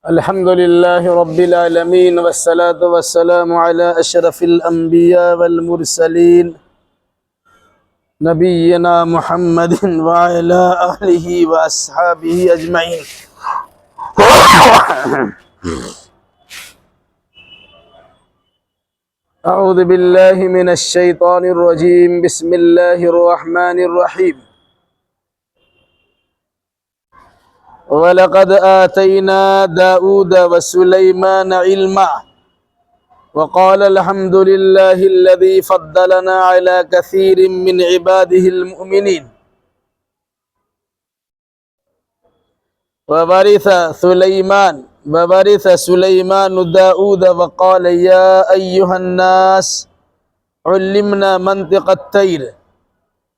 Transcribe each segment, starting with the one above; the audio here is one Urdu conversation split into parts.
الحمد لله رب العالمين والصلاة والسلام على أشرف الأنبياء والمرسلين نبينا محمد وعلى آله وأصحابه أجمعين. أعوذ بالله من الشيطان الرجيم. بسم الله الرحمن الرحيم. وَلَقَدْ آتَيْنَا دَاوُودَ وَسُلَيْمَانَ عِلْمًا وَقَالَ الْحَمْدُ لِلَّهِ الَّذِي فَضَّلَنَا عَلَى كَثِيرٍ مِّنْ عِبَادِهِ الْمُؤْمِنِينَ. وَوَرِثَ سُلَيْمَانُ دَاوُودَ وَقَالَ يَا أَيُّهَا النَّاسُ عُلِّمْنَا مَنطِقَ الطَّيْرِ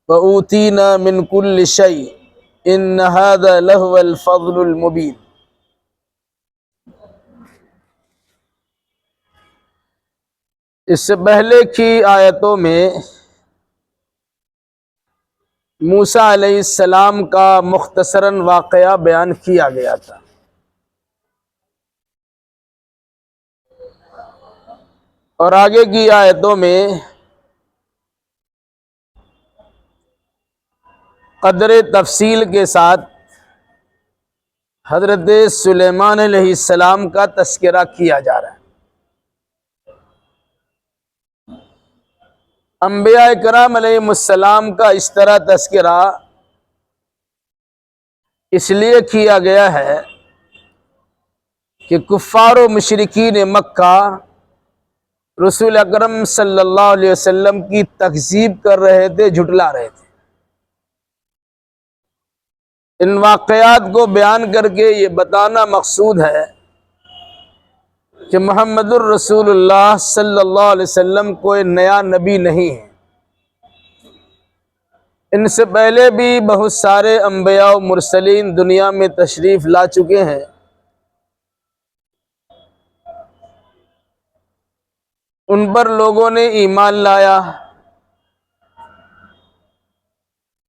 وَأُوتِينَا مِنْ كُلِّ شَيْءٍ ان هذا لهو الفضل المبین. اس سے پہلے کی آیتوں میں موسیٰ علیہ السلام کا مختصراً واقعہ بیان کیا گیا تھا، اور آگے کی آیتوں میں قدر تفصیل کے ساتھ حضرت سلیمان علیہ السلام کا تذکرہ کیا جا رہا ہے. انبیاء کرام علیہ السلام کا اس طرح تذکرہ اس لیے کیا گیا ہے کہ کفار و مشرکین مکہ رسول اکرم صلی اللہ علیہ وسلم کی تکذیب کر رہے تھے، جھٹلا رہے تھے. ان واقعات کو بیان کر کے یہ بتانا مقصود ہے کہ محمد الرسول اللہ صلی اللہ علیہ وسلم کوئی نیا نبی نہیں ہے. ان سے پہلے بھی بہت سارے انبیاء و مرسلین دنیا میں تشریف لا چکے ہیں. ان پر لوگوں نے ایمان لایا،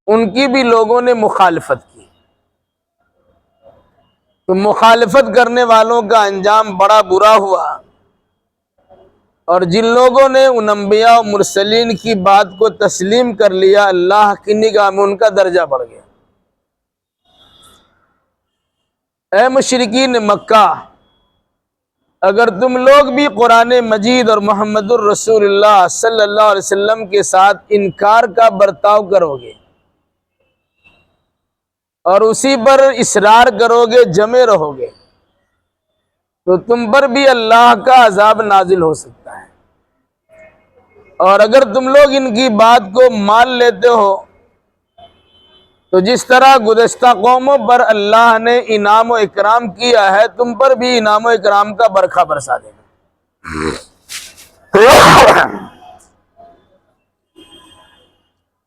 ان کی بھی لوگوں نے مخالفت کی. تو مخالفت کرنے والوں کا انجام بڑا برا ہوا، اور جن لوگوں نے ان انبیاء و مرسلین کی بات کو تسلیم کر لیا، اللہ کی نگاہ میں ان کا درجہ بڑھ گیا. اے مشرکین مکہ، اگر تم لوگ بھی قرآن مجید اور محمد الرسول اللہ صلی اللہ علیہ وسلم کے ساتھ انکار کا برتاؤ کرو گے اور اسی پر اصرار کرو گے، جمے رہو گے، تو تم پر بھی اللہ کا عذاب نازل ہو سکتا ہے. اور اگر تم لوگ ان کی بات کو مان لیتے ہو تو جس طرح گزشتہ قوموں پر اللہ نے انعام و اکرام کیا ہے، تم پر بھی انعام و اکرام کا برکھا برسا دے گا.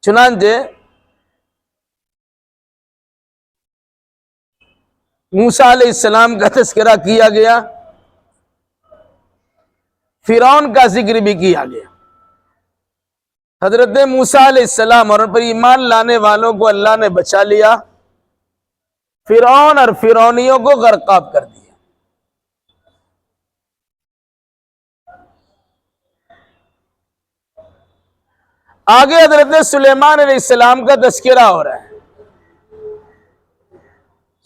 چنانچہ موسیٰ علیہ السلام کا تذکرہ کیا گیا، فرعون کا ذکر بھی کیا گیا. حضرت موسیٰ علیہ السلام اور ان پر ایمان لانے والوں کو اللہ نے بچا لیا، فرعون اور فرعونیوں کو غرقاب کر دیا. آگے حضرت سلیمان علیہ السلام کا تذکرہ ہو رہا ہے.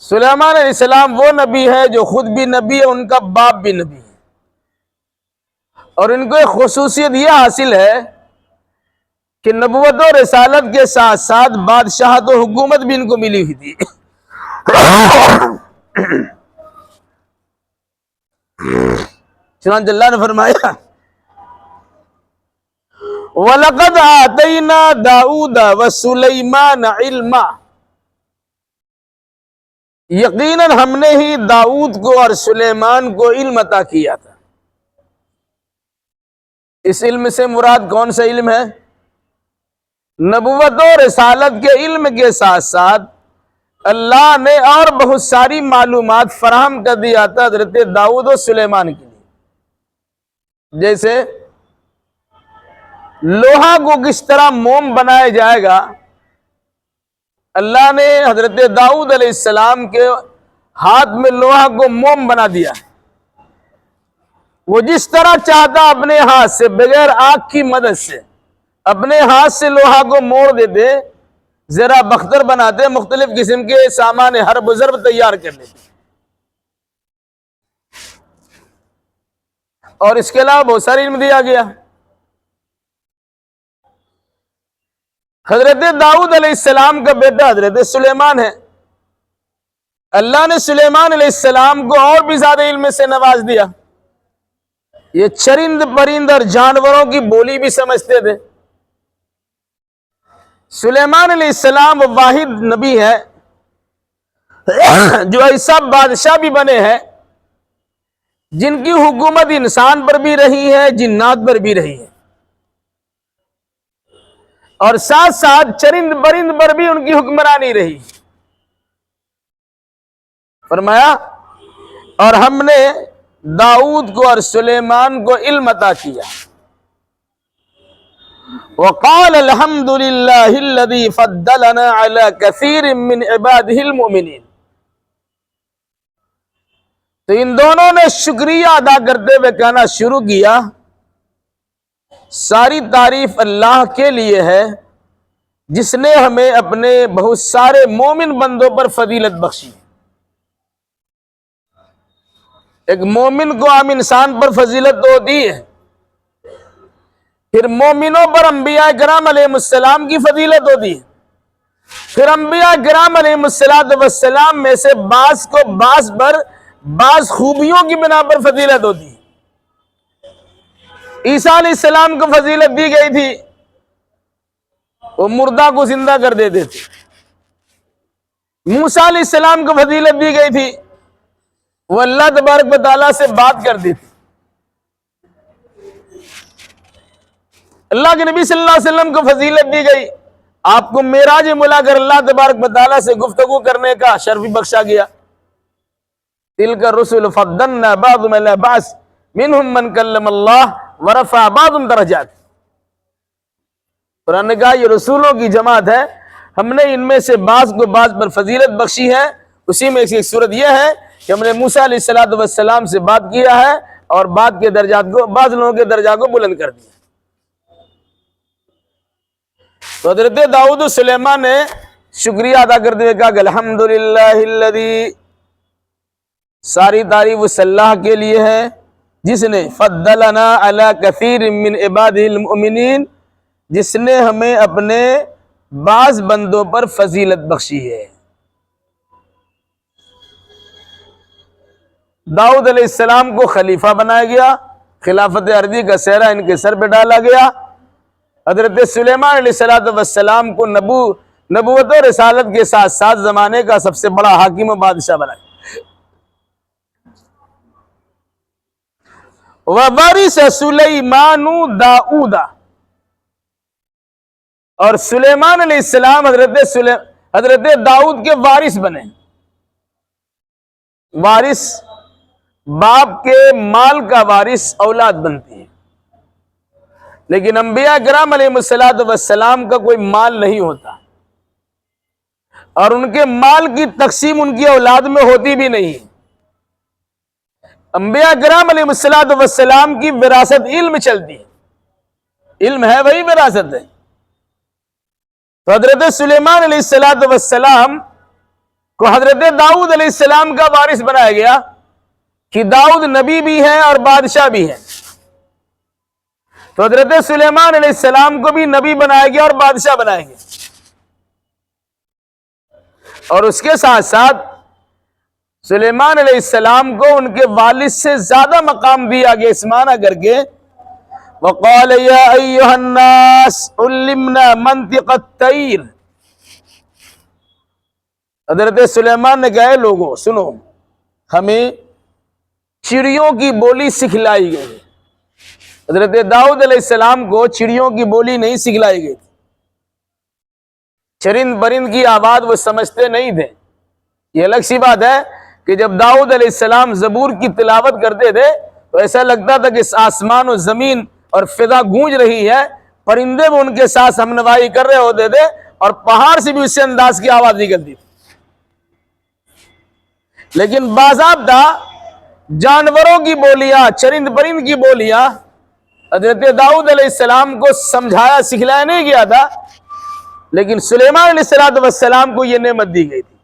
سلیمان علیہ السلام وہ نبی ہے جو خود بھی نبی ہے، ان کا باپ بھی نبی ہے، اور ان کو ایک خصوصیت یہ حاصل ہے کہ نبوت و رسالت کے ساتھ ساتھ بادشاہت و حکومت بھی ان کو ملی ہوئی تھی. چنانچہ اللہ نے فرمایا وَلَقَدْ آتَيْنَا دَاوُودَ وَسُلَيْمَانَ عِلْمًا، یقیناً ہم نے ہی داؤد کو اور سلیمان کو علم عطا کیا تھا. اس علم سے مراد کون سا علم ہے؟ نبوت و رسالت کے علم کے ساتھ ساتھ اللہ نے اور بہت ساری معلومات فراہم کر دیا تھا حضرت داؤد و سلیمان کے لیے. جیسے لوہا کو کس طرح موم بنایا جائے گا، اللہ نے حضرت داؤد علیہ السلام کے ہاتھ میں لوہا کو موم بنا دیا ہے۔ وہ جس طرح چاہتا اپنے ہاتھ سے بغیر آگ کی مدد سے اپنے ہاتھ سے لوہا کو موڑ دیتے، ذرا بختر بناتے، مختلف قسم کے سامان حرب و ضرب تیار کر لیتے، اور اس کے علاوہ بہت سارے علم دیا گیا۔ حضرت داؤد علیہ السلام کا بیٹا حضرت سلیمان ہے۔ اللہ نے سلیمان علیہ السلام کو اور بھی زیادہ علم سے نواز دیا۔ یہ چرند پرند اور جانوروں کی بولی بھی سمجھتے تھے۔ سلیمان علیہ السلام وہ واحد نبی ہے جو ایسا بادشاہ بھی بنے ہیں جن کی حکومت انسان پر بھی رہی ہے، جنات پر بھی رہی ہے، اور ساتھ ساتھ چرند پرند پر بھی ان کی حکمرانی رہی۔ فرمایا اور ہم نے داؤد کو اور سلیمان کو علم عطا کیا۔ وقال الحمد للہ الذی فضلنا علی کثیر من عبادہ المؤمنین۔ تو ان دونوں نے شکریہ ادا کرتے ہوئے کہنا شروع کیا، ساری تعریف اللہ کے لیے ہے جس نے ہمیں اپنے بہت سارے مومن بندوں پر فضیلت بخشی۔ ایک مومن کو عام انسان پر فضیلت تو ہوتی ہے، پھر مومنوں پر انبیاء کرام علیہ السلام کی فضیلت ہوتی ہے، پھر انبیاء کرام علیہ السلام میں سے بعض کو بعض پر بعض خوبیوں کی بنا پر فضیلت ہوتی ہے۔ عیسیٰ علیہ السلام کو فضیلت دی گئی تھی، وہ مردہ کو زندہ کر دیتے تھے۔ موسیٰ علیہ السلام کو فضیلت دی گئی تھی، وہ اللہ تبارک و تعالیٰ سے بات کرتی تھی۔ اللہ کے نبی صلی اللہ علیہ وسلم کو فضیلت دی گئی، آپ کو معراج ملا کر اللہ تبارک و تعالیٰ سے گفتگو کرنے کا شرف بھی بخشا گیا۔ تلک الرسل فضلنا بعضهم علی بعض منهم من کلم اللہ ورفع بعضهم درجات۔ قرآن نے کہا یہ رسولوں کی جماعت ہے، ہم نے ان میں سے بعض کو بعض پر فضیلت بخشی ہے۔ اسی میں ایک صورت یہ ہے کہ ہم نے موسیٰ علیہ السلام سے بات کیا ہے اور بعض کے درجات کو، بعض لوگوں کے درجات کو بلند کر دیا۔ تو حضرت داؤد و سلیمان نے شکریہ ادا کرتے ہوئے کہا کہ الحمدللہ الذی، ساری تعریف اس اللہ کے لیے ہے جس نے فضلنا علی کثیر من عبادہ المؤمنین، جس نے ہمیں اپنے بعض بندوں پر فضیلت بخشی ہے۔ داؤد علیہ السلام کو خلیفہ بنایا گیا، خلافت ارضی کا سہرہ ان کے سر پہ ڈالا گیا۔ حضرت سلیمان علیہ السلام کو نبوت و رسالت کے ساتھ ساتھ زمانے کا سب سے بڑا حاکم و بادشاہ بنایا۔ وَوَرِثَ سُلَيْمَانُ دَاؤُدَ، اور سلیمان علیہ السلام حضرت داؤد کے وارث بنے۔ وارث باپ کے مال کا وارث اولاد بنتی ہے، لیکن انبیاء کرام علیہ السلام کا کوئی مال نہیں ہوتا، اور ان کے مال کی تقسیم ان کی اولاد میں ہوتی بھی نہیں۔ انبیاء کرام علیہ السلام کی وراثت علم چلتی ہے، علم ہے وہی وراثت ہے۔ تو حضرت سلیمان علیہ السلام کو حضرت داؤد علیہ السلام کا وارث بنایا گیا کہ داؤد نبی بھی ہیں اور بادشاہ بھی ہیں، تو حضرت سلیمان علیہ السلام کو بھی نبی بنایا گیا اور بادشاہ بنایا گیا، اور اس کے ساتھ ساتھ سلیمان علیہ السلام کو ان کے والد سے زیادہ مقام دیا گیا، اس معنی کر کے وقال یا ایھا الناس علمنا منطق الطیر۔ حضرت سلیمان نے کہا اے لوگوں سنو، ہمیں چڑیوں کی بولی سکھلائی گئی۔ حضرت داؤد علیہ السلام کو چڑیوں کی بولی نہیں سکھلائی گئی، چرند برند کی آواز وہ سمجھتے نہیں تھے۔ یہ الگ سی بات ہے کہ جب داؤد علیہ السلام زبور کی تلاوت کرتے تھے تو ایسا لگتا تھا کہ آسمان و زمین اور فضا گونج رہی ہے، پرندے بھی ان کے ساتھ ہم نوائی کر رہے ہوتے تھے، اور پہاڑ سے بھی اس سے انداز کی آواز نکلتی تھی۔ لیکن باضابطہ جانوروں کی بولیاں، چرند پرند کی بولیاں حضرت داؤد علیہ السلام کو سمجھایا سکھلایا نہیں گیا تھا، لیکن سلیمان علیہ السلام کو یہ نعمت دی گئی تھی۔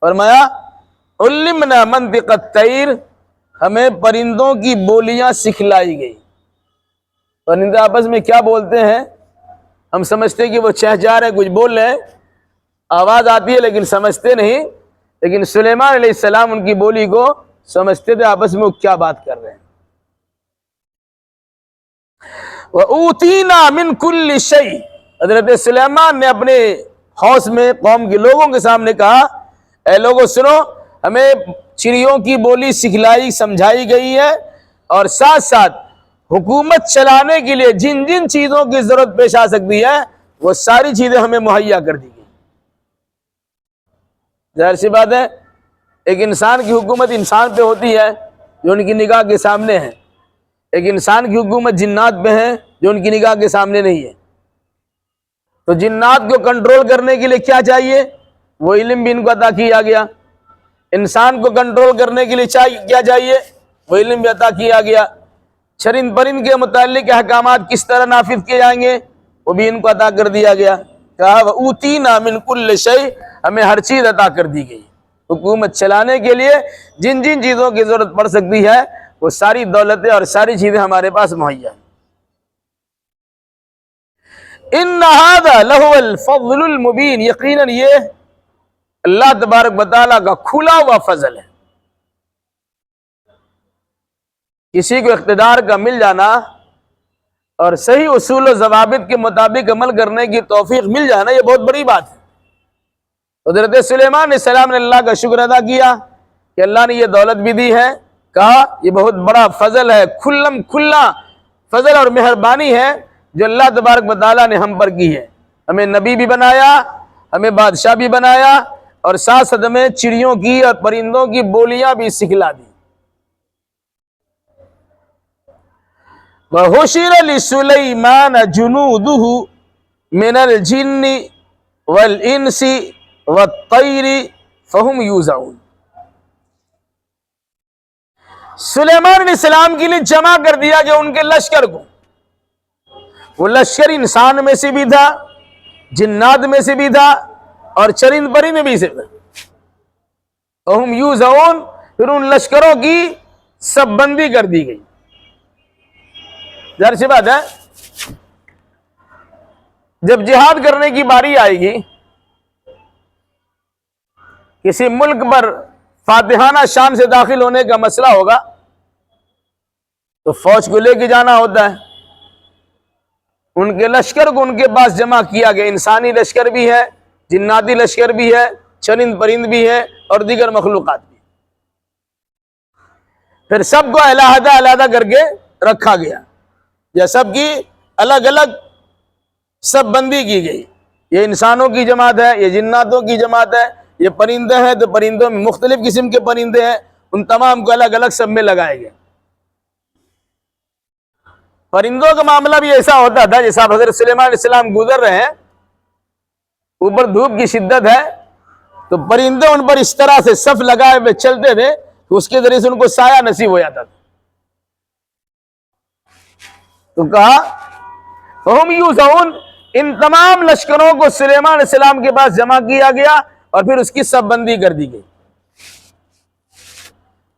فرمایا علمنا منطق الطیر، ہمیں پرندوں کی بولیاں سکھلائی گئی۔ پرندے آپس میں کیا بولتے ہیں ہم سمجھتے ہیں کہ وہ چہچہا رہے ہیں، کچھ بول رہے ہیں، آواز آتی ہے لیکن سمجھتے نہیں، لیکن سلیمان علیہ السلام ان کی بولی کو سمجھتے تھے، آپس میں وہ کیا بات کر رہے ہیں۔ وَأُوتِينَا مِن كُلِّ شَيْءٍ، حضرت سلیمان نے اپنے حوض میں قوم کے لوگوں کے سامنے کہا اے لوگوں سنو، ہمیں چڑیوں کی بولی سکھلائی سمجھائی گئی ہے، اور ساتھ ساتھ حکومت چلانے کے لیے جن جن چیزوں کی ضرورت پیش آ سکتی ہے وہ ساری چیزیں ہمیں مہیا کر دی گئی۔ ظاہر سی بات ہے ایک انسان کی حکومت انسان پہ ہوتی ہے جو ان کی نگاہ کے سامنے ہے، ایک انسان کی حکومت جنات پہ ہے جو ان کی نگاہ کے سامنے نہیں ہے۔ تو جنات کو کنٹرول کرنے کے لیے کیا چاہیے؟ وہ علم بھی ان کو عطا کیا گیا۔ انسان کو کنٹرول کرنے کے لیے کیا چاہیے؟ وہ علم بھی عطا کیا گیا۔ چرند پرند کے متعلق احکامات کس طرح نافذ کیے جائیں گے وہ بھی ان کو عطا کر دیا گیا۔ کہا وَأُوتِينَا مِن كُلِّ شَيْءٍ، ہمیں ہر چیز عطا کر دی گئی۔ حکومت چلانے کے لیے جن جن چیزوں کی ضرورت پڑ سکتی ہے وہ ساری دولتیں اور ساری چیزیں ہمارے پاس مہیا ہیں۔ ان هذا لهو الفضل المبین، یقیناً یہ اللہ تبارک و تعالیٰ کا کھلا ہوا فضل ہے۔ کسی کو اقتدار کا مل جانا اور صحیح اصول و ضوابط کے مطابق عمل کرنے کی توفیق مل جانا یہ بہت بڑی بات ہے۔ حضرت سلیمان علیہ السلام نے اللہ کا شکر ادا کیا کہ اللہ نے یہ دولت بھی دی ہے، کہا یہ بہت بڑا فضل ہے، کھلا فضل اور مہربانی ہے جو اللہ تبارک و تعالیٰ نے ہم پر کی ہے۔ ہمیں نبی بھی بنایا، ہمیں بادشاہ بھی بنایا، اور ساتھ ساتھ ہمیں چڑیوں کی اور پرندوں کی بولیاں بھی سکھلا دی۔ وَحُشِرَ لِسُلَيْمَانَ جُنُودُهُ مِنَ الْجِنِّ وَالْإِنسِ وَالطَّيْرِ فَهُمْ يُوزَعُونَ، سلیمان علیہ السلام کے لیے جمع کر دیا گیا ان کے لشکر کو۔ وہ لشکر انسان میں سے بھی تھا، جنات میں سے بھی تھا، اور چرند پرند میں بھی سے تھا۔ فَهُمْ يُوزَعُونَ، پھر ان لشکروں کی سب بندی کر دی گئی۔ ظاہر سی بات ہے جب جہاد کرنے کی باری آئے گی، کسی ملک پر فاتحانہ شان سے داخل ہونے کا مسئلہ ہوگا تو فوج کو لے کے جانا ہوتا ہے۔ ان کے لشکر کو ان کے پاس جمع کیا گیا، انسانی لشکر بھی ہے، جناتی لشکر بھی ہے، چرند پرند بھی ہے، اور دیگر مخلوقات بھی۔ پھر سب کو علیحدہ علیحدہ کر کے رکھا گیا، یا سب کی الگ الگ سب بندی کی گئی۔ یہ انسانوں کی جماعت ہے، یہ جناتوں کی جماعت ہے، یہ پرندے ہیں تو پرندوں میں مختلف قسم کے پرندے ہیں، ان تمام کو الگ الگ سب میں لگائے گئے۔ پرندوں کا معاملہ بھی ایسا ہوتا تھا جیسا حضرت سلیمان علیہ السلام گزر رہے ہیں، اوپر دھوپ کی شدت ہے تو پرندے ان پر اس طرح سے صف لگائے ہوئے چلتے تھے کہ اس کے ذریعے سے ان کو سایہ نصیب ہو جاتا تھا۔ تو کہا فَهُمْ يُوزَعُونَ، ان تمام لشکروں کو سلیمان علیہ السلام کے پاس جمع کیا گیا اور پھر اس کی سب بندی کر دی گئی۔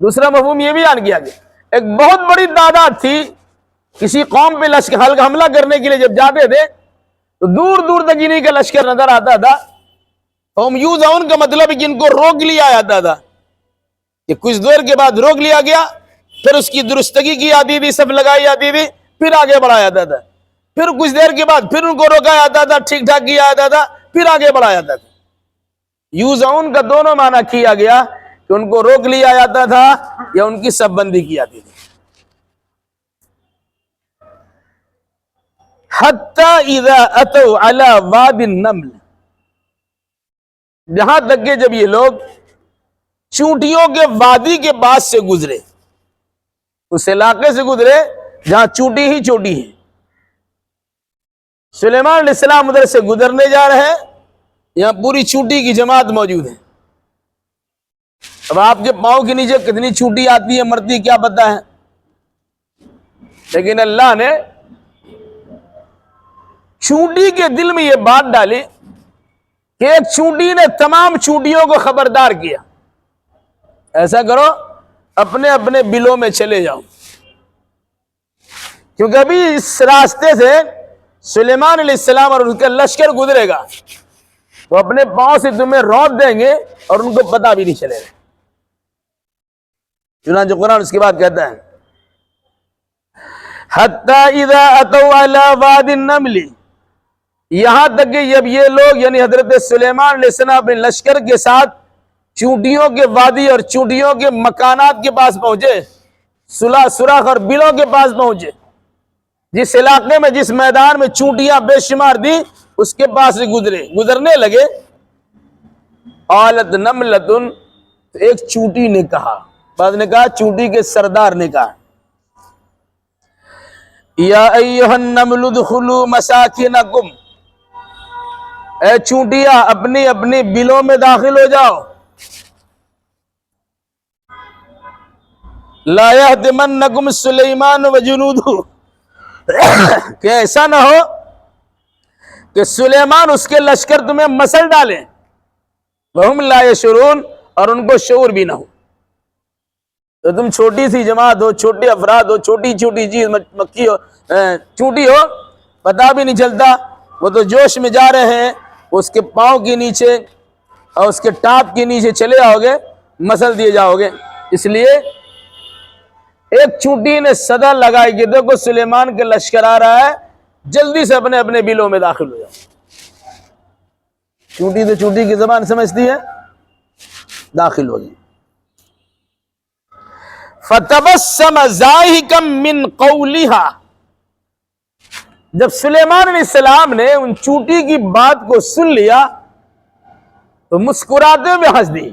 دوسرا مفہوم یہ بھی بیان کیا گیا، ایک بہت بڑی تعداد تھی، کسی قوم پہ لشکر حملہ کرنے کے لیے جب جاتے تھے تو دور دور تک انہی کا لشکر نظر آتا تھا۔ قوم یوزعون کا مطلب ہے کہ ان کو روک لیا جاتا تھا، کہ کچھ دیر کے بعد روک لیا گیا، پھر اس کی درستگی کی جاتی تھی، سب لگائی جاتی تھی، پھر آگے بڑھایا جاتا تھا، پھر کچھ دیر کے بعد پھر ان کو روکا جاتا تھا، ٹھیک ٹھاک کیا جاتا تھا، پھر آگے بڑھایا جاتا تھا۔ یوزعون کا دونوں معنی کیا گیا کہ ان کو روک لیا جاتا تھا یا ان کی سب بندی کی جاتی تھی۔ حتی اذا اتوا علی واد النمل، جہاں تک کہ جب یہ لوگ چونٹیوں کے وادی کے پاس سے گزرے، اس علاقے سے گزرے جہاں چونٹی ہی چوٹی ہے، سلیمان علیہ السلام ادھر سے گزرنے جا رہے ہیں، یہاں پوری چونٹی کی جماعت موجود ہے۔ اب آپ کے پاؤں کے نیچے کتنی چونٹی آتی ہے مرتی کیا پتہ ہے، لیکن اللہ نے چونٹی کے دل میں یہ بات ڈالی کہ ایک چونٹی نے تمام چونٹیوں کو خبردار کیا، ایسا کرو اپنے اپنے بلوں میں چلے جاؤ، کیونکہ ابھی اس راستے سے سلیمان علیہ السلام اور ان کا لشکر گزرے گا، وہ اپنے پاؤں سے تمہیں روت دیں گے اور ان کو پتہ بھی نہیں چلے گا۔ چنانچہ قرآن اس کے بعد کہتا ہے حتی اذا اتوا علی واد النمل، یہاں تک کہ جب یہ لوگ یعنی حضرت سلیمان علیہ السلام اپنے لشکر کے ساتھ چونٹیوں کے وادی اور چونٹیوں کے مکانات کے پاس پہنچے، سوراخ اور بلوں کے پاس پہنچے، جس علاقے میں جس میدان میں چونٹیاں بے شمار دی اس کے پاس سے گزرنے لگے، قالت نملۃ، تو ایک چونٹی نے کہا، بعد نے کہا چونٹی کے سردار نے کہا یا ایھا النمل ادخلوا مساکنکم، اے چونٹیاں اپنی اپنی بلوں میں داخل ہو جاؤ، لا یحطمنکم سلیمان وجنودہ، کہ ایسا نہ ہو کہ سلیمان اس کے لشکر تمہیں مسل ڈالیں، وہم لا یشعرون، اور ان کو شعور بھی نہ ہو۔ تو تم چھوٹی سی جماعت ہو، چھوٹے افراد ہو، چھوٹی چھوٹی چیز مکی ہو، چونٹی ہو، پتہ بھی نہیں چلتا، وہ تو جوش میں جا رہے ہیں، اس کے پاؤں کے نیچے اور اس کے ٹاپ کے نیچے چلے آؤ گے، مسل دیے جاؤ گے۔ اس لیے ایک چونٹی نے صدا لگائی کہ دیکھو سلیمان کا لشکر آ رہا ہے، جلدی سے اپنے اپنے بلوں میں داخل ہو جاؤ۔ چونٹی تو چونٹی کی زبان سمجھتی ہے، داخل ہو گئی۔ فتبسم ضاحکا من قولها، جب سلیمان علیہ السلام نے ان چونٹی کی بات کو سن لیا تو مسکراتے ہوئے ہنس دی۔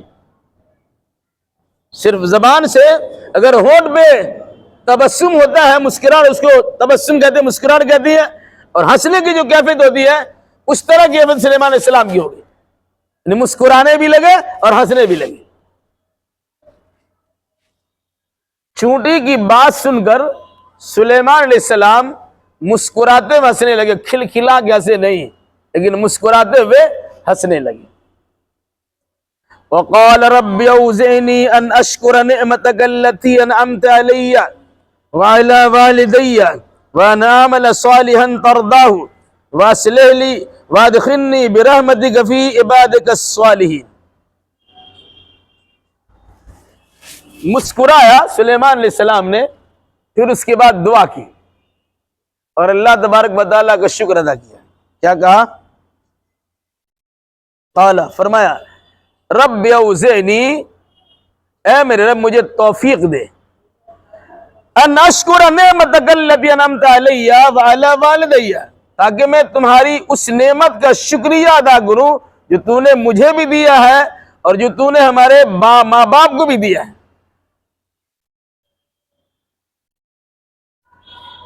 صرف زبان سے اگر ہونٹ پہ تبسم ہوتا ہے، مسکراہٹ، اس کو تبسم کہتے ہیں، مسکراہٹ کہتی ہے، اور ہنسنے کی جو کیفیت ہوتی ہے اس طرح کی کیفیت سلیمان علیہ السلام کی ہوگی، یعنی مسکرانے بھی لگے اور ہنسنے بھی لگے۔ چونٹی کی بات سن کر سلیمان علیہ السلام مسکراتے ہوئے ہنسنے لگے، کھلکھلا کے ہنسے نہیں، لیکن مسکراتے ہوئے ہنسنے لگے۔ وقال رب اوزعنی ان اشکر نعمتک التی انعمت علی وعلی والدی وان اعمل صالحا ترضاہ واصلح لی وادخلنی برحمتک فی عبادک الصالحین۔ مسکرایا سلیمان علیہ السلام نے، پھر اس کے بعد دعا کی اور اللہ تبارک و تعالیٰ کا شکر ادا کیا۔ کیا کہا؟ قال، فرمایا رب اوزعنی، اے میرے رب مجھے توفیق دے، ان اشکر نعمتک التی انعمت علی وعلی والدی، تاکہ میں تمہاری اس نعمت کا شکریہ ادا کروں جو تو نے مجھے بھی دیا ہے اور جو تو نے ہمارے ماں باپ کو بھی دیا ہے۔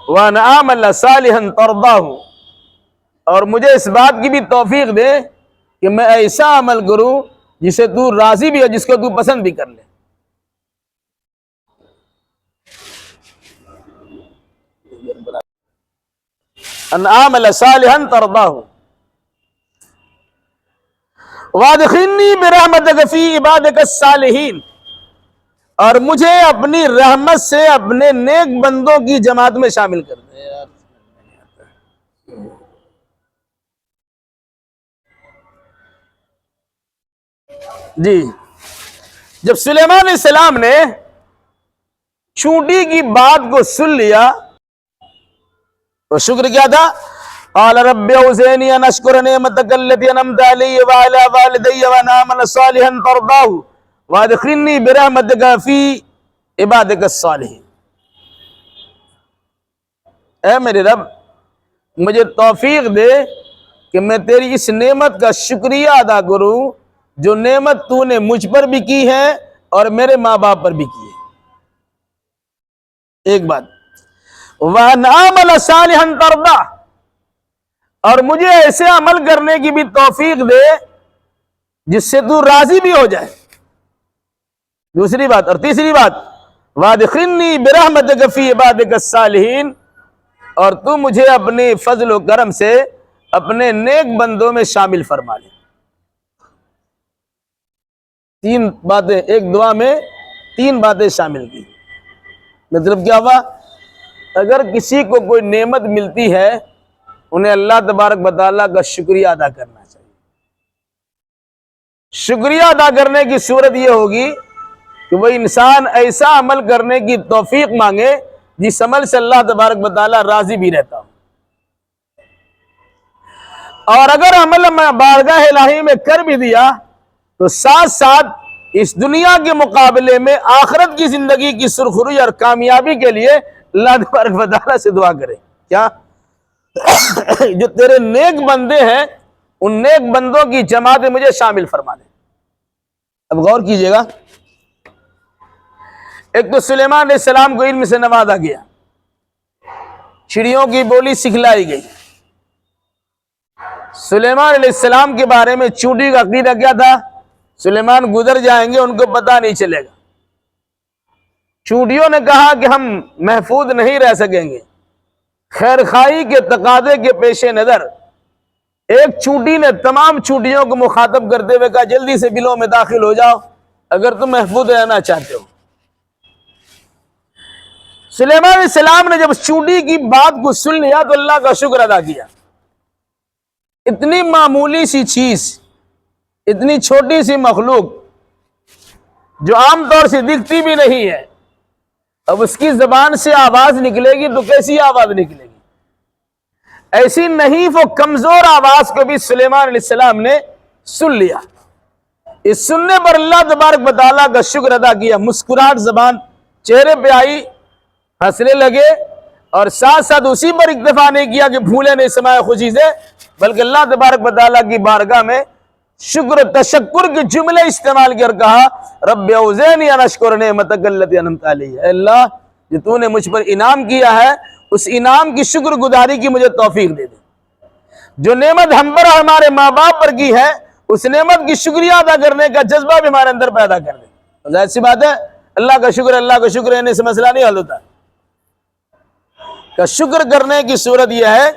وَأَنْ أَعْمَلَ صَالِحًا تَرْضَاهُ، اور مجھے اس بات کی بھی توفیق دے کہ میں ایسا عمل کروں جسے تو راضی بھی ہے، جس کو تو پسند بھی کر لے۔ ان اعمل صالحا ترضاه وادخلنی برحمتک فی عبادک الصالحین، اور مجھے اپنی رحمت سے اپنے نیک بندوں کی جماعت میں شامل کر دے۔ جی، جب سلیمان علیہ السلام نے چونٹی کی بات کو سن لیا تو شکر کیا تھا؟ قال رب اوزعنی ان اشکر نعمتک التی انعمت علی وعلی والدی وان اعمل صالحا ترضاہ وادخلنی برحمتک فی عبادک الصالحین۔ اے میرے رب مجھے توفیق دے کہ میں تیری اس نعمت کا شکریہ ادا کروں جو نعمت تو نے مجھ پر بھی کی ہے اور میرے ماں باپ پر بھی کی ہے۔ ایک بات، وَأَنْ أَعْمَلَ صَالِحًا تَرْضَاهُ، اور مجھے ایسے عمل کرنے کی بھی توفیق دے جس سے تو راضی بھی ہو جائے۔ دوسری بات اور تیسری بات وادخلنی برحمتک فی عبادک الصالحین، اور تو مجھے اپنے فضل و کرم سے اپنے نیک بندوں میں شامل فرما لے۔ تین باتیں ایک دعا میں، تین باتیں شامل کی۔ مطلب کیا ہوا؟ اگر کسی کو کوئی نعمت ملتی ہے انہیں اللہ تبارک و تعالیٰ کا شکریہ ادا کرنا چاہیے۔ شکریہ ادا کرنے کی صورت یہ ہوگی کہ وہ انسان ایسا عمل کرنے کی توفیق مانگے جس عمل سے اللہ تبارک و تعالیٰ راضی بھی رہتا ہو، اور اگر عمل بارگاہ الہی میں کر بھی دیا تو ساتھ ساتھ اس دنیا کے مقابلے میں آخرت کی زندگی کی سرخروئی اور کامیابی کے لیے اللہ تبارک و تعالیٰ سے دعا کرے کیا؟ جو تیرے نیک بندے ہیں ان نیک بندوں کی جماعت میں مجھے شامل فرما دے۔ اب غور کیجئے گا، ایک تو سلیمان علیہ السلام کو علم سے نوازا گیا، چڑیوں کی بولی سکھلائی گئی۔ سلیمان علیہ السلام کے بارے میں چونٹی کا عقیدہ کیا تھا؟ سلیمان گزر جائیں گے ان کو پتہ نہیں چلے گا۔ چونٹیوں نے کہا کہ ہم محفوظ نہیں رہ سکیں گے۔ خیر خواہی کے تقاضے کے پیش نظر ایک چونٹی نے تمام چونٹیوں کو مخاطب کرتے ہوئے کہا جلدی سے بلوں میں داخل ہو جاؤ اگر تم محفوظ رہنا چاہتے ہو۔ سلیمان علیہ السلام نے جب چونٹی کی بات کو سن لیا تو اللہ کا شکر ادا کیا۔ اتنی معمولی سی چیز، اتنی چھوٹی سی مخلوق جو عام طور سے دکھتی بھی نہیں ہے، اب اس کی زبان سے آواز نکلے گی تو کیسی آواز نکلے گی؟ ایسی نحیف و کمزور آواز کو بھی سلیمان علیہ السلام نے سن لیا۔ اس سننے پر اللہ تبارک و تعالیٰ کا شکر ادا کیا، مسکراہٹ زبان چہرے پہ آئی، ہنسنے لگے، اور ساتھ ساتھ اسی پر اکتفا نہیں کیا کہ پھولے نہیں سمائے خوشی سے، بلکہ اللہ تبارک و تعالیٰ کی بارگاہ میں شکر و تشکر کے جملے استعمال کر کہا رب اوزعنی ان اشکر نعمتک التی انعمت علی، اے اللہ جو تو نے مجھ پر انعام کیا ہے اس انعام کی شکر گزاری کی مجھے توفیق دے دے۔ جو نعمت ہم پر ہمارے ماں باپ پر کی ہے اس نعمت کی شکریہ ادا کرنے کا جذبہ بھی ہمارے اندر پیدا کر دے۔ ظاہر سی بات ہے اللہ کا شکر رہنے سے مسئلہ نہیں حل ہوتا کا شکر کرنے کی صورت یہ ہے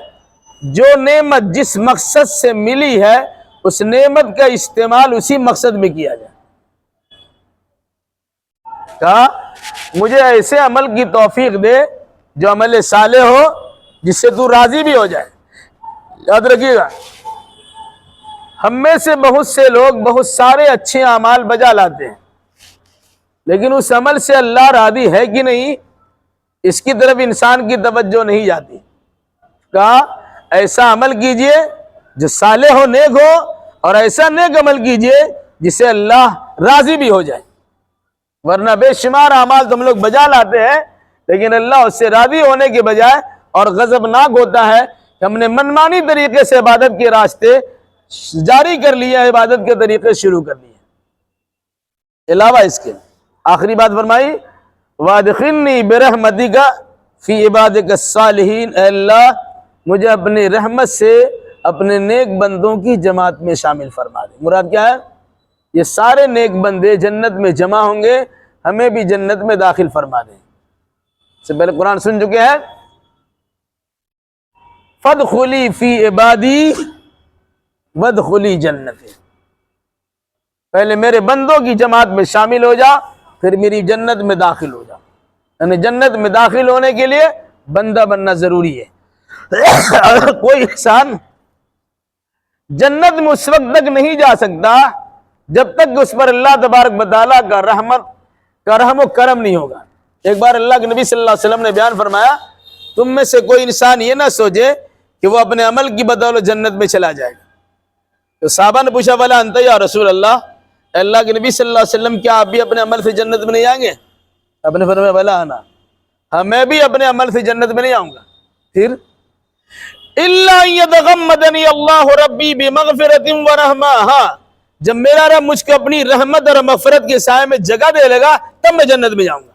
جو نعمت جس مقصد سے ملی ہے اس نعمت کا استعمال اسی مقصد میں کیا جائے۔ کہا مجھے ایسے عمل کی توفیق دے جو عمل صالح ہو جس سے تو راضی بھی ہو جائے۔ یاد رکھیے گا ہم میں سے بہت سے لوگ بہت سارے اچھے اعمال بجا لاتے ہیں لیکن اس عمل سے اللہ راضی ہے کہ نہیں اس کی طرف انسان کی توجہ نہیں جاتی۔ کہا ایسا عمل کیجئے جو صالح ہو، نیک ہو، اور ایسا نیک عمل کیجئے جس سے اللہ راضی بھی ہو جائے، ورنہ بے شمار اعمال تم لوگ بجا لاتے ہیں لیکن اللہ اس سے راضی ہونے کے بجائے اور غضبناک ہوتا ہے کہ ہم نے منمانی طریقے سے عبادت کے راستے جاری کر لیا، عبادت کے طریقے شروع کر لیے۔ علاوہ اس کے آخری بات فرمائی وادخلنی برحمتک فی عبادک الصالحین، اے اللہ مجھے اپنی رحمت سے اپنے نیک بندوں کی جماعت میں شامل فرما دے۔ مراد کیا ہے؟ یہ سارے نیک بندے جنت میں جمع ہوں گے، ہمیں بھی جنت میں داخل فرما دیں۔ اس سے پہلے قرآن سن چکے ہیں فادخلی فی عبادی وادخلی جنتی، پہلے میرے بندوں کی جماعت میں شامل ہو جا پھر میری جنت میں داخل ہو جا۔ یعنی جنت میں داخل ہونے کے لیے بندہ بننا ضروری ہے۔ اگر کوئی انسان جنت میں اس وقت تک نہیں جا سکتا جب تک اس پر اللہ تبارک و تعالیٰ کا رحم و کرم نہیں ہوگا۔ ایک بار اللہ کے نبی صلی اللہ علیہ وسلم نے بیان فرمایا تم میں سے کوئی انسان یہ نہ سوچے کہ وہ اپنے عمل کی بدولت جنت میں چلا جائے گا۔ تو صحابہ نے پوچھا ولا انت یا رسول اللہ، اے اللہ کے نبی صلی اللہ علیہ وسلم کیا آپ بھی اپنے عمل سے جنت میں نہیں آئیں گے؟ آپ نے فرمایا ولا انا، ہاں میں بھی اپنے عمل سے جنت میں نہیں آؤں گا۔ پھر الا یتغمدنی اللہ ربی بمغفرۃ ورحمہ، ہاں جب میرا رب مجھ کو اپنی رحمت اور مغفرت کے سائے میں جگہ دے لے گا تب میں جنت میں جاؤں گا۔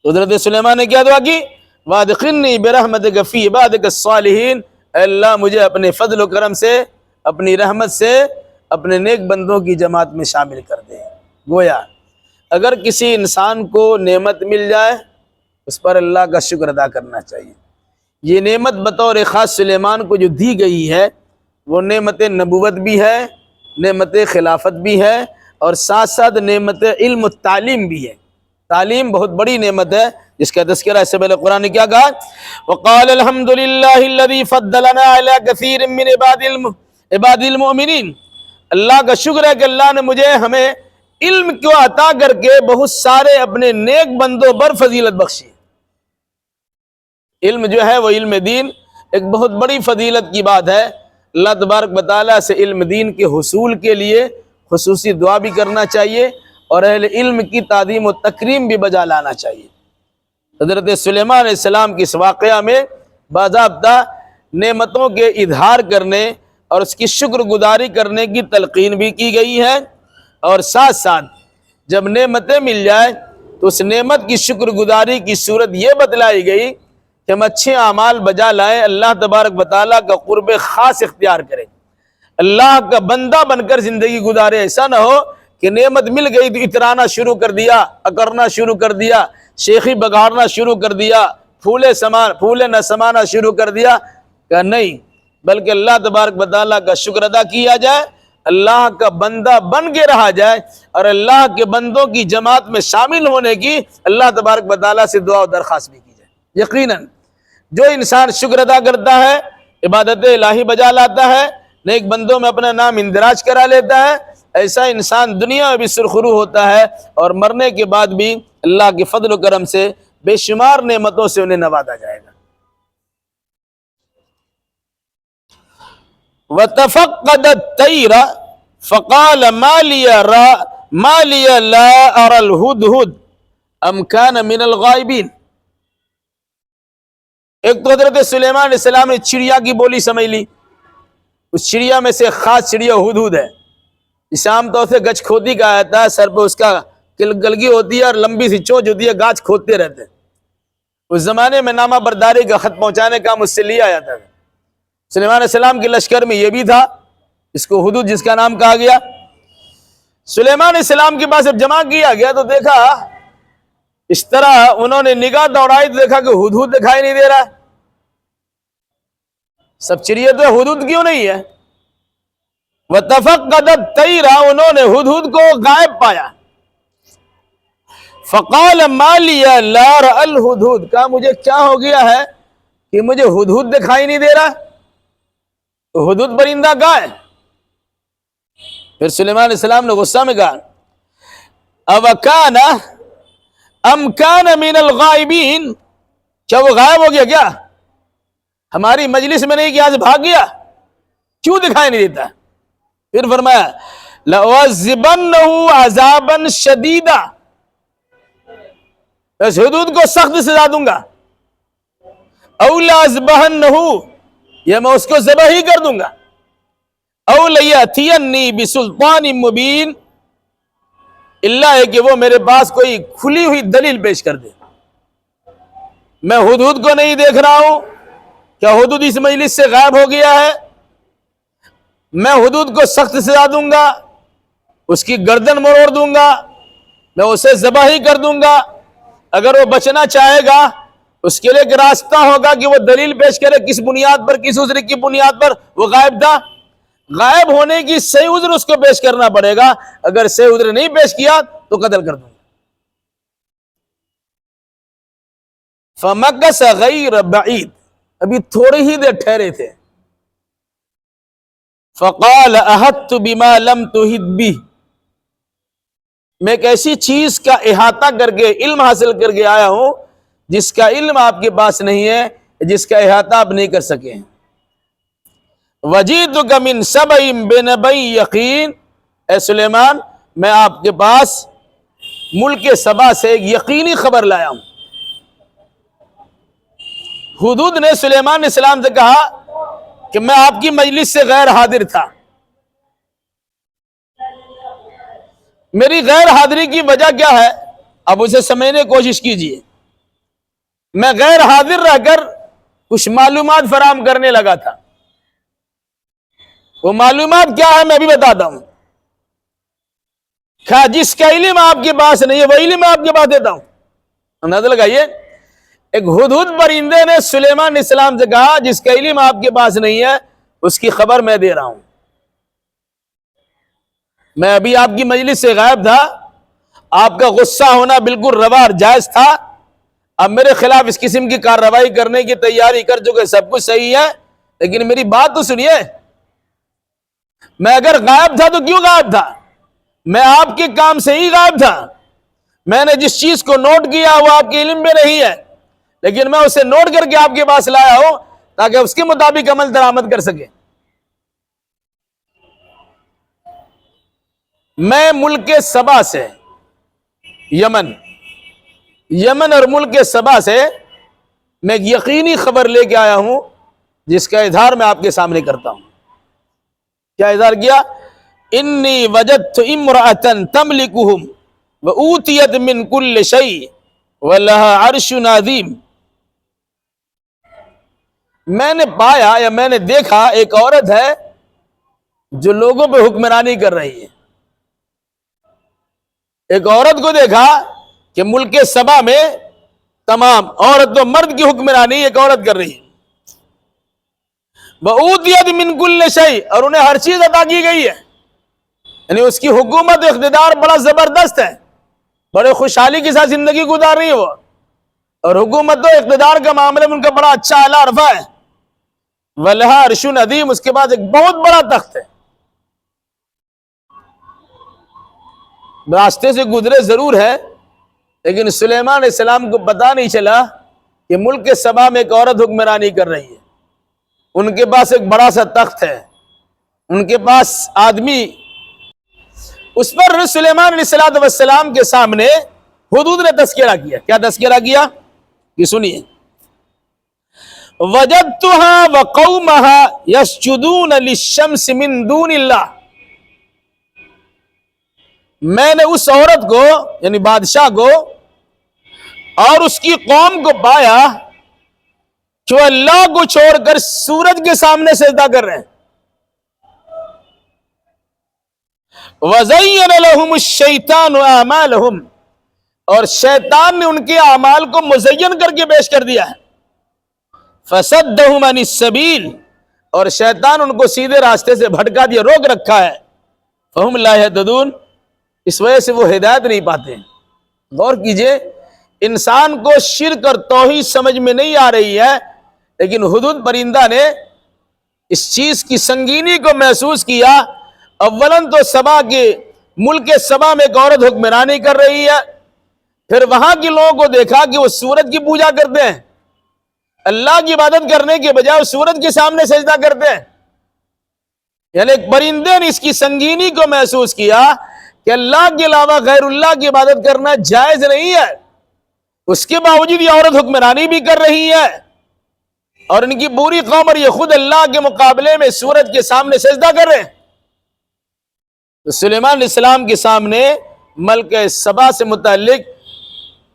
حضرت سلیمان نے کیا دعا کی وادخلنی برحمتک فی عبادک الصالحین، اے اللہ مجھے اپنے فضل و کرم سے اپنی رحمت سے اپنے نیک بندوں کی جماعت میں شامل کر دے۔ گویا اگر کسی انسان کو نعمت مل جائے اس پر اللہ کا شکر ادا کرنا چاہیے۔ یہ نعمت بطور خاص سلیمان کو جو دی گئی ہے وہ نعمت نبوت بھی ہے، نعمت خلافت بھی ہے، اور ساتھ ساتھ نعمت علم و تعلیم بھی ہے۔ تعلیم بہت بڑی نعمت ہے جس کا تذکرہ اس سے پہلے قرآن نے کیا کہا؟ وقال الحمد للہ الذی فضلنا علی کثیر من عباد المؤمنین۔ اللہ کا شکر ہے کہ اللہ نے ہمیں علم کو عطا کر کے بہت سارے اپنے نیک بندوں پر فضیلت بخشی۔ علم جو ہے وہ علم دین ایک بہت بڑی فضیلت کی بات ہے۔ اللہ تبارک و تعالیٰ سے علم دین کے حصول کے لیے خصوصی دعا بھی کرنا چاہیے اور اہل علم کی تعظیم و تکریم بھی بجا لانا چاہیے۔ حضرت سلیمان علیہ السلام کی اس واقعہ میں باضابطہ نعمتوں کے اظہار کرنے اور اس کی شکر گزاری کرنے کی تلقین بھی کی گئی ہے، اور ساتھ ساتھ جب نعمتیں مل جائیں تو اس نعمت کی شکر گزاری کی صورت یہ بتلائی گئی کہ ہم اچھے اعمال بجا لائیں، اللہ تبارک و تعالیٰ کا قرب خاص اختیار کریں، اللہ کا بندہ بن کر زندگی گزارے۔ ایسا نہ ہو کہ نعمت مل گئی تو اترانا شروع کر دیا، اکرنا شروع کر دیا، شیخی بگاڑنا شروع کر دیا، پھولے نہ سمانا شروع کر دیا، کہ نہیں، بلکہ اللہ تبارک و تعالیٰ کا شکر ادا کیا جائے، اللہ کا بندہ بن کے رہا جائے، اور اللہ کے بندوں کی جماعت میں شامل ہونے کی اللہ تبارک و تعالیٰ سے دعا و درخواست بھی کی جائے۔ یقیناً جو انسان شکر ادا کرتا ہے، عبادت الہی بجا لاتا ہے، نیک بندوں میں اپنا نام اندراج کرا لیتا ہے، ایسا انسان دنیا میں بھی سرخرو ہوتا ہے اور مرنے کے بعد بھی اللہ کے فضل و کرم سے بے شمار نعمتوں سے انہیں نوازا جائے گا۔ وَتَفَقَّدَ الطَّيْرَ فَقَالَ مَا لِيَ لَا أَرَى الْهُدْهُدْ أَمْ كَانَ مِنَ الْغَائِبِينَ۔ ایک تو حضرت سلیمان علیہ السلام نے چڑیا کی بولی سمجھ لی، اس چڑیا میں سے خاص چڑیا ہدہد ہے، اس عام طور سے گچھ کھوتی کا آتا ہے، سر پہ اس کا گلگی ہوتی ہے اور لمبی سی چونچ ہوتی ہے، گاچھ کھودتے رہتے ہیں۔ اس زمانے میں نامہ برداری کا خط پہنچانے کا مجھ سے لیا جاتا تھا۔ سلیمان علیہ السلام کے لشکر میں یہ بھی تھا، اس کو ہدہد جس کا نام کہا گیا۔ سلیمان علیہ السلام کے پاس جب جمع کیا گیا تو دیکھا اس طرح انہوں نے نگاہ دوڑائی تو دیکھا کہ ہدہد دکھائی نہیں دے رہا، سب چڑیے تو ہدہد کیوں نہیں ہے؟ وَتَفَقَّدَ الطَّيْرَ، انہوں نے ہدہد کو غائب پایا۔ فَقَالَ مَا لِيَ لَا رَأَى الْهُدْهُدْ، کہا مجھے کیا ہو گیا ہے کہ مجھے ہدہد دکھائی نہیں دے رہا؟ تو ہدہد پرندہ کہاں ہے؟ پھر سلیمان علیہ السلام نے غصہ میں کہا أَوَكَانَ أَمْ كَانَ مِنَ الْغَائِبِينَ، کیا وہ غائب ہو گیا کیا؟ ہماری مجلس میں نہیں کہ آج بھاگ گیا؟ کیوں دکھائی نہیں دیتا؟ پھر فرمایا لَأُعَذِّبَنَّهُ عَذَابًا شَدِيدًا، اس حدود کو سخت سزا دوں گا، أَوْ لَأَذْبَحَنَّهُ، یا میں اس کو ذبح ہی کر دوں گا، أَوْ لَيَأْتِيَنِّي بِسُلْطَانٍ مُبِينٍ، اللہ ہے کہ وہ میرے پاس کوئی کھلی ہوئی دلیل پیش کر دے۔ میں ہدہد کو نہیں دیکھ رہا ہوں، کیا ہدہد اس مجلس سے غائب ہو گیا ہے؟ میں ہدہد کو سخت سزا دوں گا، اس کی گردن مروڑ دوں گا، میں اسے ذبح ہی کر دوں گا۔ اگر وہ بچنا چاہے گا اس کے لیے ایک راستہ ہوگا کہ وہ دلیل پیش کرے، کس بنیاد پر، کس عذر کی بنیاد پر وہ غائب تھا۔ غائب ہونے کی صحیح عذر اس کو پیش کرنا پڑے گا، اگر صحیح عذر نہیں پیش کیا تو قتل کر دوں گا۔ فَمَكَثَ غَيْرَ بَعِيدٍ، ابھی تھوڑی ہی دیر ٹھہرے تھے۔ فَقَالَ أَحَطْتُ بِمَا لَمْ تُحِطْ بِهِ، میں ایک ایسی چیز کا احاطہ کر کے علم حاصل کر کے آیا ہوں جس کا علم آپ کے پاس نہیں ہے، جس کا احاطہ آپ نہیں کر سکے ہیں۔ وَجِئْتُكَ مِنْ سَبَإٍ بِنَبَإٍ یقین، اے سلیمان میں آپ کے پاس ملک سبا سے ایک یقینی خبر لایا ہوں۔ ہدہد نے سلیمان علیہ السلام سے کہا کہ میں آپ کی مجلس سے غیر حاضر تھا، میری غیر حاضری کی وجہ کیا ہے اب اسے سمجھنے کی کوشش کیجئے۔ میں غیر حاضر رہ کر کچھ معلومات فراہم کرنے لگا تھا، وہ معلومات کیا ہے میں بھی بتاتا ہوں۔ کہا جس کا علم آپ کے پاس نہیں ہے وہ علم میں آپ کے پاس دیتا ہوں. اندازہ لگائیے, ایک ہدہد پرندے نے سلیمان علیہ السلام سے کہا جس کا علم آپ کے پاس نہیں ہے اس کی خبر میں دے رہا ہوں. میں ابھی آپ کی مجلس سے غائب تھا, آپ کا غصہ ہونا بالکل روا اور جائز تھا, اب میرے خلاف اس قسم کی کارروائی کرنے کی تیاری کر چکے, سب کچھ صحیح ہے, لیکن میری بات تو سنیے. میں اگر غائب تھا تو کیوں غائب تھا؟ میں آپ کے کام سے ہی غائب تھا. میں نے جس چیز کو نوٹ کیا وہ آپ کے علم میں نہیں ہے, لیکن میں اسے نوٹ کر کے آپ کے پاس لایا ہوں تاکہ اس کے مطابق عمل درآمد کر سکے. میں ملک سبا سے, یمن اور ملک سبا سے میں ایک یقینی خبر لے کے آیا ہوں جس کا اظہار میں آپ کے سامنے کرتا ہوں. کیا اظہار کیا؟ انی وجدت امرأة تملکہم وأوتیت من کل شیء ولہا عرش عظیم. میں نے پایا یا میں نے دیکھا ایک عورت ہے جو لوگوں پہ حکمرانی کر رہی ہے. ایک عورت کو دیکھا کہ ملک سبا میں تمام عورت و مرد کی حکمرانی ایک عورت کر رہی ہے. وَأُوتِيَتْ مِنْ كُلِّ شَيْءٍ, اور انہیں ہر چیز عطا کی گئی ہے. یعنی اس کی حکومت و اقتدار بڑا زبردست ہے, بڑے خوشحالی کے ساتھ زندگی گزار رہی ہے وہ, اور حکومت و اقتدار کا معاملے میں ان کا بڑا اچھا اعلیٰ عرفہ ہے. وَلَهَا عَرْشٌ عَظِيمٌ, اس کے بعد ایک بہت بڑا تخت ہے. راستے سے گزرے ضرور ہے, لیکن سلیمان علیہ السلام کو پتہ نہیں چلا کہ ملک سبا میں ایک عورت حکمرانی کر رہی ہے. ان کے پاس ایک بڑا سا تخت ہے, ان کے پاس آدمی. اس پر سلیمان علیہ السلام کے سامنے ہدہد نے تذکرہ کیا. کیا تذکرہ کیا کہ سنیے. وجدتها وقومها يسجدون للشمس من دون اللہ, میں نے اس عورت کو یعنی بادشاہ کو اور اس کی قوم کو پایا جو اللہ کو چھوڑ کر سورج کے سامنے سجدہ کر رہے ہیں. وَزَيَّنَ لَهُمُ الشَّيْطَانُ أَعْمَالَهُمْ, اور شیطان نے ان کے اعمال کو مزین کر کے پیش کر دیا ہے. فَصَدَّهُمْ عَنِ السَّبِيلِ, اور شیطان ان کو سیدھے راستے سے بھٹکا دیا, روک رکھا ہے. فَهُمْ لَا يَهْتَدُونَ, اس وجہ سے وہ ہدایت نہیں پاتے. غور کیجئے, انسان کو شرک اور توحید سمجھ میں نہیں آ رہی ہے, لیکن ہدہد پرندہ نے اس چیز کی سنگینی کو محسوس کیا. اولاً تو سبا کے ملک سبا میں ایک عورت حکمرانی کر رہی ہے, پھر وہاں کے لوگوں کو دیکھا کہ وہ سورج کی پوجا کرتے ہیں, اللہ کی عبادت کرنے کے بجائے وہ سورج کے سامنے سجدہ کرتے ہیں. یعنی ایک پرندے نے اس کی سنگینی کو محسوس کیا کہ اللہ کے علاوہ غیر اللہ کی عبادت کرنا جائز نہیں ہے, اس کے باوجود یہ عورت حکمرانی بھی کر رہی ہے, اور ان کی پوری قوم اور یہ خود اللہ کے مقابلے میں سورج کے سامنے سجدہ کر رہے ہیں. تو سلیمان علیہ السلام کے سامنے ملک سبا سے متعلق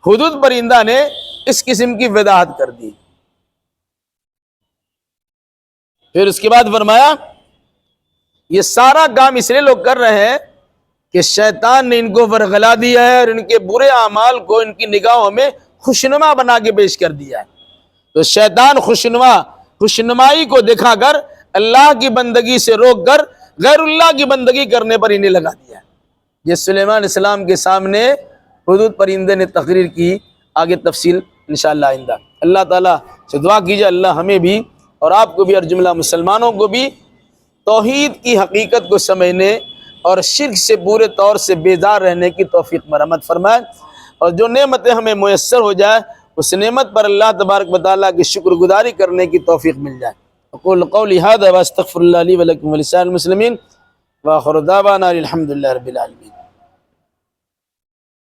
ہدہد پرندہ نے اس قسم کی وضاحت کر دی. پھر اس کے بعد فرمایا یہ سارا کام اس لیے لوگ کر رہے ہیں کہ شیطان نے ان کو ورغلا دیا ہے اور ان کے برے اعمال کو ان کی نگاہوں میں خوشنما بنا کے پیش کر دیا ہے. تو شیطان خوشنمائی کو دکھا کر اللہ کی بندگی سے روک کر غیر اللہ کی بندگی کرنے پر انہیں لگا دیا. یہ سلیمان علیہ السلام کے سامنے ہدہد پرندے نے تقریر کی, آگے تفصیل انشاءاللہ آئندہ. اللہ تعالیٰ سے دعا کیجئے اللہ ہمیں بھی اور آپ کو بھی اور جملہ مسلمانوں کو بھی توحید کی حقیقت کو سمجھنے اور شرک سے پورے طور سے بیزار رہنے کی توفیق مرحمت فرمائے, اور جو نعمتیں ہمیں میسر ہو جائے اس نعمت پر اللہ تبارک و تعالیٰ کی شکر گزاری کرنے کی توفیق مل جائے. اقول قولی ھذا واستغفر اللہ لی ولکم ولسائر المسلمین واخر دعوانا الحمد للہ رب العالمین.